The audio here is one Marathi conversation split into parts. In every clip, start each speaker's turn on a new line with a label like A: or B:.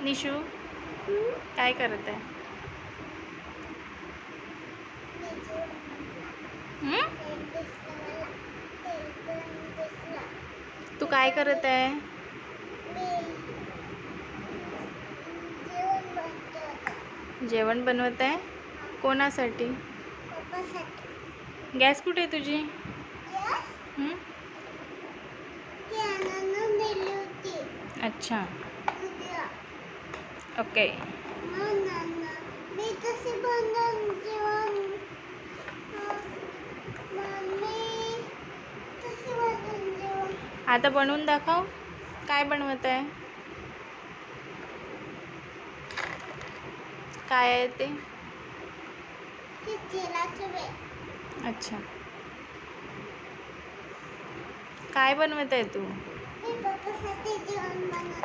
A: निशू काय करत आहे? तू काय करत आहे? जेवण बनवत आहे. कोणासाठी? गॅस कुठे आहे तुझी? अच्छा, ओके. आता बनवून दाखव. काय बनवत आहे? काय आहे ते? अच्छा, काय बनवत आहे तू?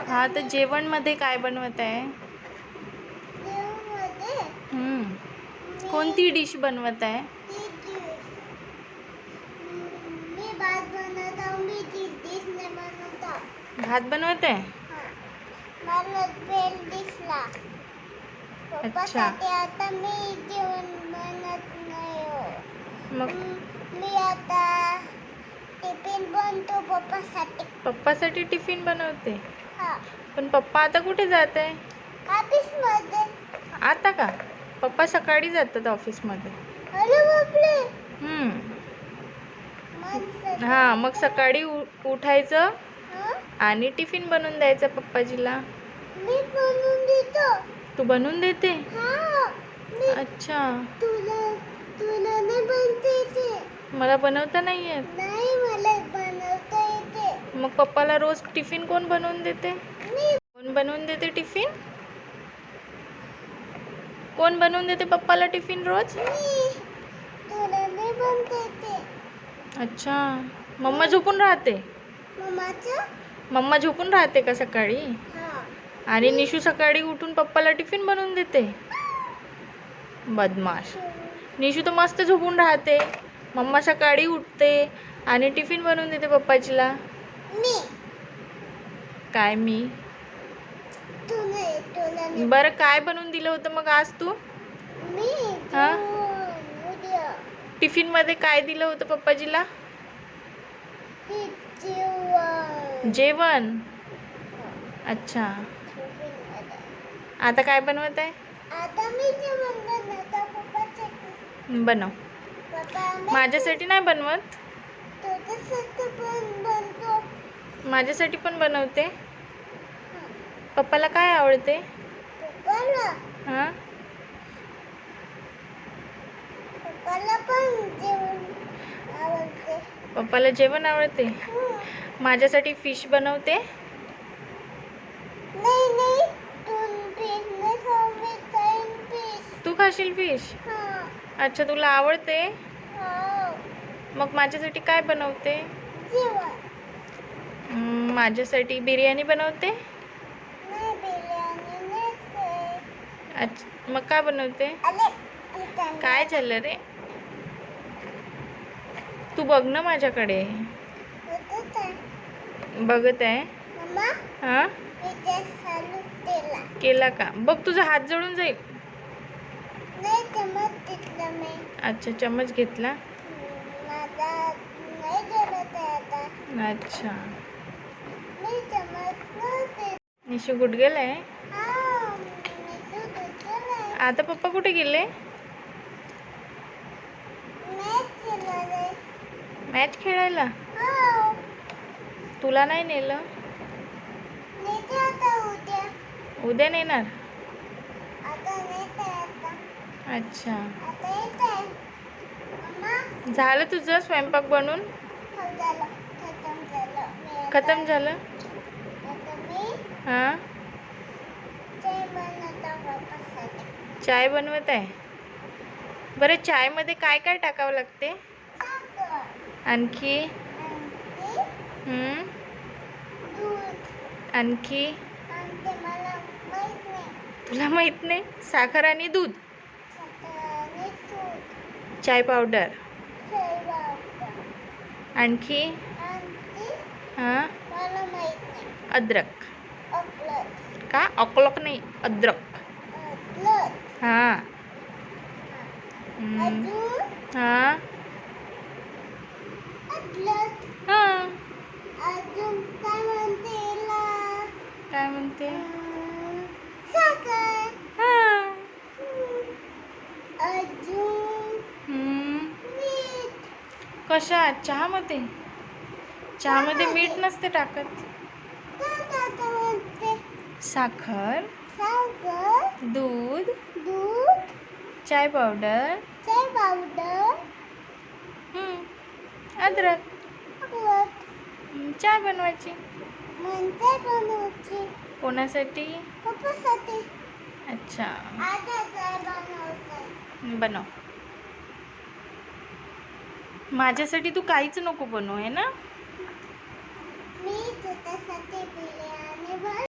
A: हा, तर जेवण मध्ये काय बनवत आहे? कोणती डिश बनवत आहे? भात बनवत आहे. अच्छा,
B: आता मी जेवण बनत नाही.
A: मग
B: मी आता टिफिन बनतो पप्पासाठी.
A: पप्पासाठी टिफिन बनवते.
B: हा,
A: पण पप्पा आता कुठे जात आहे?
B: ऑफिसमध्ये.
A: आता का? पप्पा सकाळी जातात ऑफिसमध्ये.
B: अरे बापरे.
A: हा, मग सकाळी उठायचं
B: हा?
A: आणि टिफिन बनवून द्यायचा पप्पाजीला.
B: मी बनवून देतो.
A: तू बनवून देते?
B: हा,
A: अच्छा,
B: तुला नाही बनवता येते?
A: मला बनवता नाही येत.
B: नाही, मला बनवता येते.
A: मग पप्पाला रोज टिफिन कोण बनवून देते?
B: मी.
A: कोण बनवून देते टिफिन? कोण बनवून देते पप्पाला टिफिन रोज?
B: तुला नाही बनवता येते?
A: अच्छा, मम्मा झोपून राहते.
B: मम्मा
A: झोपून राहते का सकाळी?
B: हा.
A: आणि निशू सकाळी उठून पप्पाला टिफिन बनवून देते. बदमाश. निशू तर मस्त झोपून राहते. मम्मा सकाळी उठते आणि टिफिन बनवून देते पप्पाजीला.
B: मी.
A: काय मी?
B: तुला नाही.
A: बरं, काय बनवून दिलं होतं मग आज तू?
B: मी.
A: हा?
B: उद्या.
A: टिफिन मध्ये काय दिलं होतं पप्पाजीला? जेवण. अच्छा, आता काय बनवत आहे?
B: आता मी जेवण बनवतो पप्पासाठी.
A: बनव. माझ्यासाठी नाही बनवत.
B: तुझ्यासाठी पण बनतो.
A: माझ्यासाठी पण बनवते. पप्पाला काय आवडते?
B: पप्पाला पण जेवण आवडते.
A: पप्पाला जेवण आवडते. माझ्यासाठी फिश बनवते.
B: नाही,
A: तू खाशील फिश? अच्छा, तुला आवडते. मग माझ्यासाठी काय बनवते? माझ्यासाठी बिर्याणी बनवते. अच्छा, मग काय बनवते? काय झालं रे? तू बघ ना माझ्याकडे. बघत आहे. हा, केला का? बघ, तुझा हात जळून जाईल. अच्छा, चम्मच घेतला. अच्छा, निशू कुठे गेलाय? आता पप्पा कुठे गेले? मॅच खेळायला. तुला नाही नेलं? उद्या नेणार. अच्छा, झालं तुझं स्वयंपाक बनवून? खतम झालं. हां, चाय बनवत आहे. बरं, चायमध्ये काय काय टाकावं लागते? आणखी? आणखी? तुला माहित नाही? साखर आणि दूध, चाय पावडर. आणखी? हां, अद्रक. का? अकलक नाही, अद्रक.
B: अद्रक.
A: हां. हम्म.
B: अजून
A: हां.
B: अद्रक.
A: हां.
B: अजून काय म्हणते याला?
A: काय म्हणते?
B: साखर.
A: हां.
B: अजून
A: हम्म.
B: मीठ.
A: कशात? चहामध्ये? चहामध्ये मीठ नसते टाकत.
B: काय म्हणते?
A: साखर,
B: साखर.
A: दूध,
B: दूध.
A: चाय पावडर,
B: चाय पावडर.
A: अद्रक.
B: अद्रक.
A: चाय बनवायची.
B: म्हणते बनवायची.
A: कोणासाठी?
B: पप्पासाठी.
A: अच्छा,
B: आता चाय बनवते.
A: बनव. माझ्यासाठी तू काहीच नको बनवू, आहे ना?
B: मी तुझ्यासाठी बिर्याणी बनवते.